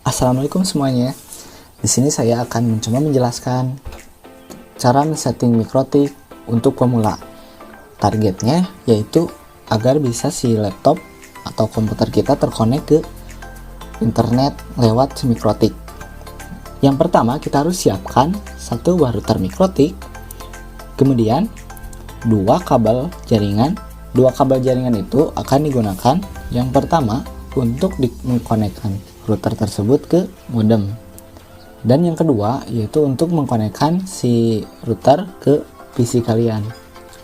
Assalamualaikum semuanya. Di sini saya akan mencoba menjelaskan cara men-setting mikrotik untuk pemula. Targetnya yaitu agar bisa si laptop atau komputer kita terkonek ke internet lewat mikrotik. Yang pertama, kita harus siapkan satu buah router mikrotik, kemudian dua kabel jaringan. Dua kabel jaringan itu akan digunakan yang pertama untuk mengkonekkan router tersebut ke modem, dan yang kedua yaitu untuk mengkonekkan si router ke PC kalian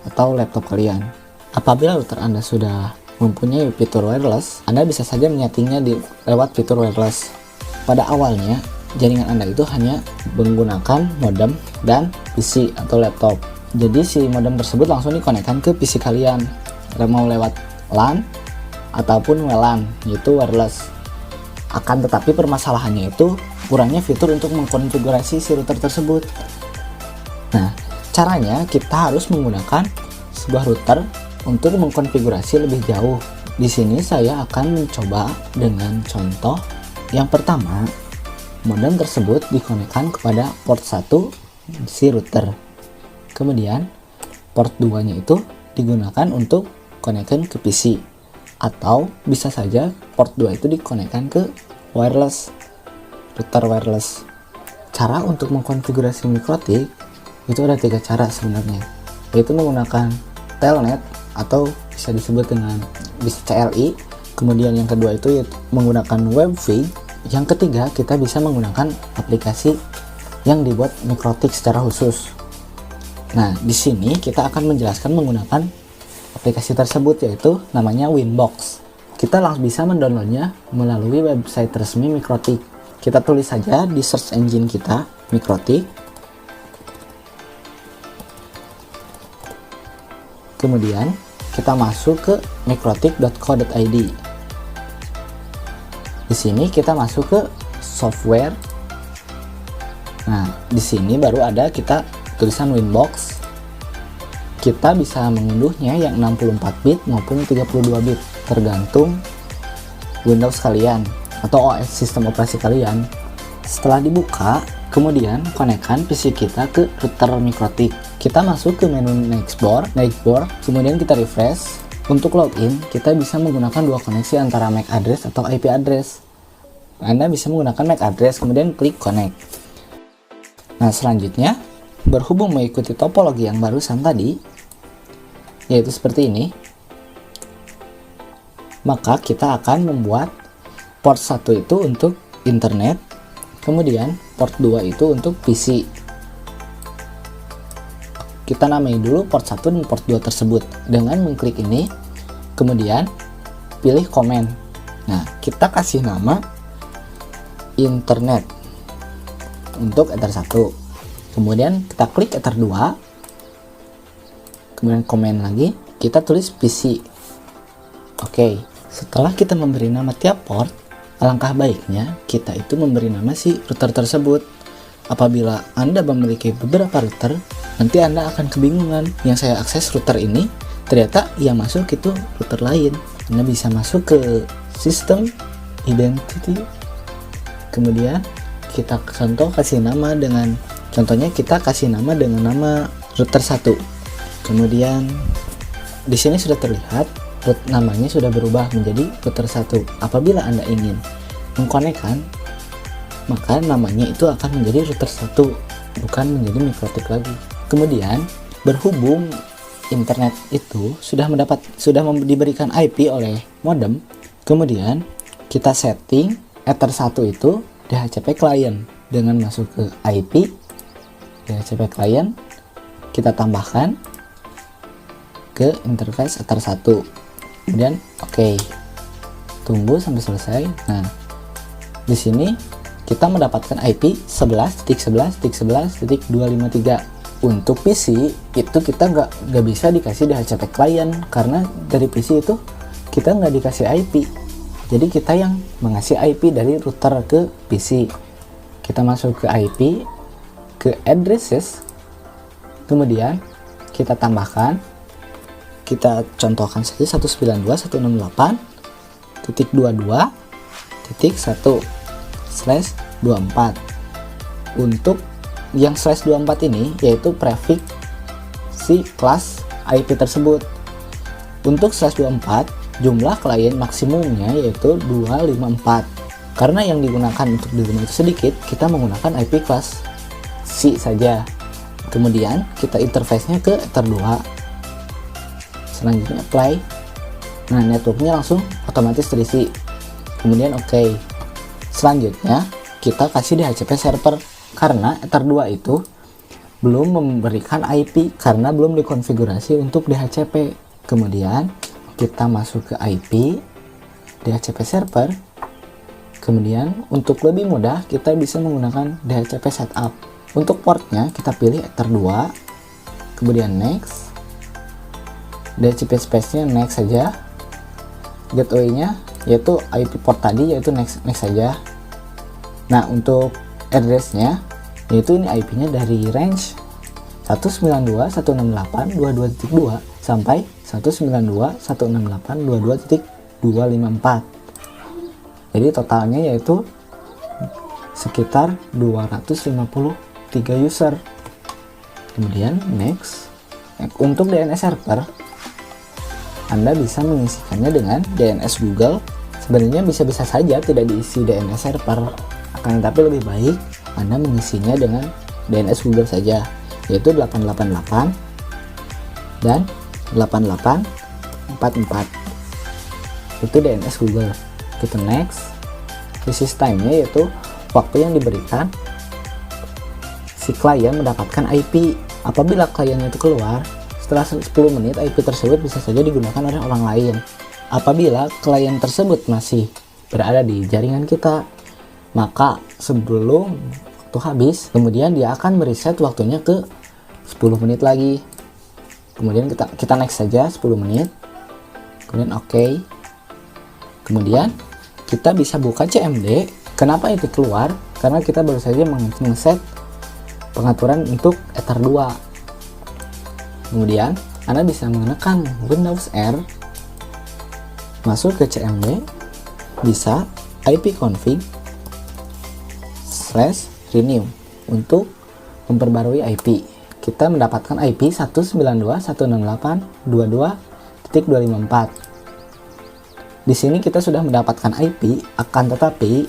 atau laptop kalian. Apabila router Anda sudah mempunyai fitur wireless, Anda bisa saja menyetingnya lewat fitur wireless. Pada awalnya jaringan Anda itu hanya menggunakan modem dan PC atau laptop, jadi si modem tersebut langsung dikonekkan ke PC kalian, mau lewat LAN ataupun WLAN, yaitu wireless. Akan tetapi permasalahannya itu kurangnya fitur untuk mengkonfigurasi si router tersebut. Nah, caranya kita harus menggunakan sebuah router untuk mengkonfigurasi lebih jauh. Di sini saya akan mencoba dengan contoh. Yang pertama, modem tersebut dikonekkan kepada port 1 si router. Kemudian port 2-nya itu digunakan untuk konekkan ke PC, atau bisa saja port 2 itu dikonekkan ke wireless, router wireless. Cara untuk mengkonfigurasi mikrotik itu ada 3 cara sebenarnya, yaitu menggunakan telnet atau bisa disebut dengan bisa CLI. Kemudian yang kedua itu menggunakan WebV. Yang ketiga, kita bisa menggunakan aplikasi yang dibuat mikrotik secara khusus. Nah, di sini kita akan menjelaskan menggunakan aplikasi tersebut, yaitu namanya Winbox. Kita langsung bisa mendownloadnya melalui website resmi mikrotik. Kita tulis saja di search engine kita mikrotik, kemudian kita masuk ke mikrotik.co.id. Di sini kita masuk ke software. Nah, di sini baru ada kita tulisan Winbox. Kita bisa mengunduhnya yang 64 bit maupun 32 bit, tergantung Windows kalian atau OS sistem operasi kalian. Setelah dibuka, kemudian konekkan PC kita ke router mikrotik. Kita masuk ke menu Nextboard, kemudian kita refresh. Untuk login, kita bisa menggunakan dua koneksi antara MAC address atau IP address. Anda bisa menggunakan MAC address, kemudian klik connect. Nah, selanjutnya, berhubung mengikuti topologi yang barusan tadi, yaitu seperti ini, maka kita akan membuat port 1 itu untuk internet, kemudian port 2 itu untuk PC. Kita namai dulu port 1 dan port 2 tersebut dengan mengklik ini, kemudian pilih komen. Nah, kita kasih nama internet untuk ether 1, kemudian kita klik ether 2, kemudian komen lagi, kita tulis PC. Oke, setelah kita memberi nama tiap port, alangkah baiknya kita itu memberi nama si router tersebut. Apabila Anda memiliki beberapa router, nanti Anda akan kebingungan. Yang saya akses router ini, ternyata yang masuk itu router lain. Anda bisa masuk ke sistem identity, kemudian kita kasih nama dengan, contohnya kita kasih nama dengan nama router 1. Kemudian di sini sudah terlihat namanya sudah berubah menjadi router 1. Apabila Anda ingin mengkonekkan, maka namanya itu akan menjadi router 1, bukan menjadi mikrotik lagi. Kemudian berhubung internet itu sudah diberikan IP oleh modem, kemudian kita setting ether 1 itu DHCP client dengan masuk ke IP DHCP client, kita tambahkan ke interface ether 1, kemudian oke. Tunggu sampai selesai. Nah, di sini kita mendapatkan IP 11.11.11.253. Untuk PC itu kita nggak bisa dikasih DHCP client, karena dari PC itu kita nggak dikasih IP. Jadi kita yang mengasih IP dari router ke PC. Kita masuk ke IP, ke addresses, kemudian kita tambahkan, kita contohkan saja 192.168.22.1 /24. Untuk yang /24 ini yaitu prefix si kelas IP tersebut. Untuk /24 jumlah klien maksimumnya yaitu 254. Karena yang digunakan untuk di rumah itu sedikit, kita menggunakan IP kelas C saja. Kemudian kita interface-nya ke Ether 2. Selanjutnya apply. Nah, networknya langsung otomatis terisi. Kemudian oke. Selanjutnya kita kasih DHCP server, karena Ether 2 itu belum memberikan IP karena belum dikonfigurasi untuk DHCP. Kemudian kita masuk ke IP DHCP server. Kemudian untuk lebih mudah kita bisa menggunakan DHCP setup. Untuk portnya kita pilih Ether 2, kemudian next. DHCP space-nya next saja. Gateway-nya yaitu IP port tadi, yaitu next saja. Nah, untuk address-nya yaitu ini IP-nya dari range 192.168.22.2 sampai 192.168.22.254. Jadi totalnya yaitu sekitar 253 user. Kemudian next. Untuk DNS server, Anda bisa mengisikannya dengan DNS Google. Sebenarnya bisa-bisa saja tidak diisi DNS server, akan tetapi lebih baik Anda mengisinya dengan DNS Google saja, yaitu 888 dan 8844. Itu DNS Google. Kita next. Resist time-nya yaitu waktu yang diberikan si klien mendapatkan IP. Apabila kliennya itu keluar setelah 10 menit, IP tersebut bisa saja digunakan oleh orang lain. Apabila klien tersebut masih berada di jaringan kita, maka sebelum waktu habis, kemudian dia akan mereset waktunya ke 10 menit lagi. Kemudian kita next saja 10 menit. Kemudian oke. Kemudian kita bisa buka CMD. Kenapa itu keluar? Karena kita baru saja men-set pengaturan untuk Ether 2. Kemudian Anda bisa menekan Windows R, masuk ke CMD, bisa ipconfig /renew untuk memperbarui IP. Kita mendapatkan IP 192.168.22.254. Di sini kita sudah mendapatkan IP, akan tetapi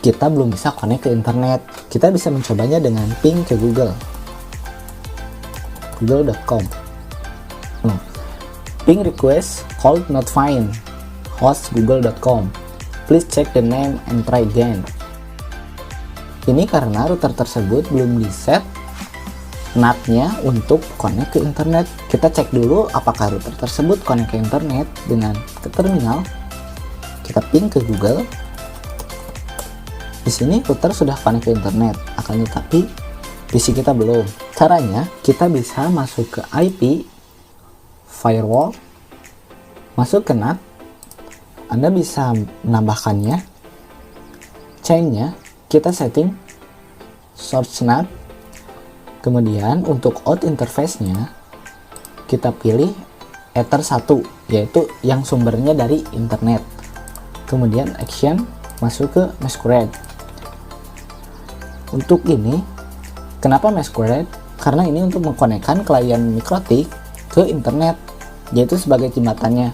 kita belum bisa connect ke internet. Kita bisa mencobanya dengan ping ke google.com. Ping request called not find host google.com. Please check the name and try again. Ini karena router tersebut belum di set NAT-nya untuk connect ke internet. Kita cek dulu apakah router tersebut connect ke internet dengan ke terminal. Kita ping ke Google. Di sini router sudah connect ke internet, akan tetapi PC kita belum. Caranya kita bisa masuk ke IP firewall, masuk ke NAT. Anda bisa menambahkannya. Chain-nya kita setting source NAT. Kemudian untuk out interface-nya kita pilih Ether 1, yaitu yang sumbernya dari internet. Kemudian action masuk ke Masquerade. Untuk ini, kenapa Masquerade? Karena ini untuk mengkonekkan klien MikroTik ke internet, yaitu sebagai jembatannya.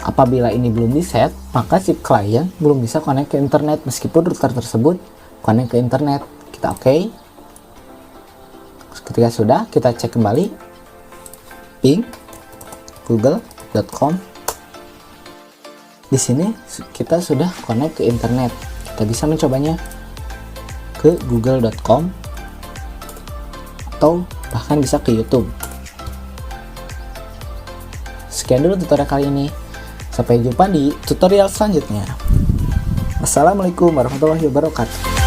Apabila ini belum di set, maka si klien belum bisa connect ke internet meskipun router tersebut connect ke internet. Kita oke. Ketika sudah, kita cek kembali ping google.com. Di sini kita sudah connect ke internet. Kita bisa mencobanya ke google.com atau bahkan bisa ke YouTube. Sekian dulu tutorial kali ini. Sampai jumpa di tutorial selanjutnya. Wassalamualaikum warahmatullahi wabarakatuh.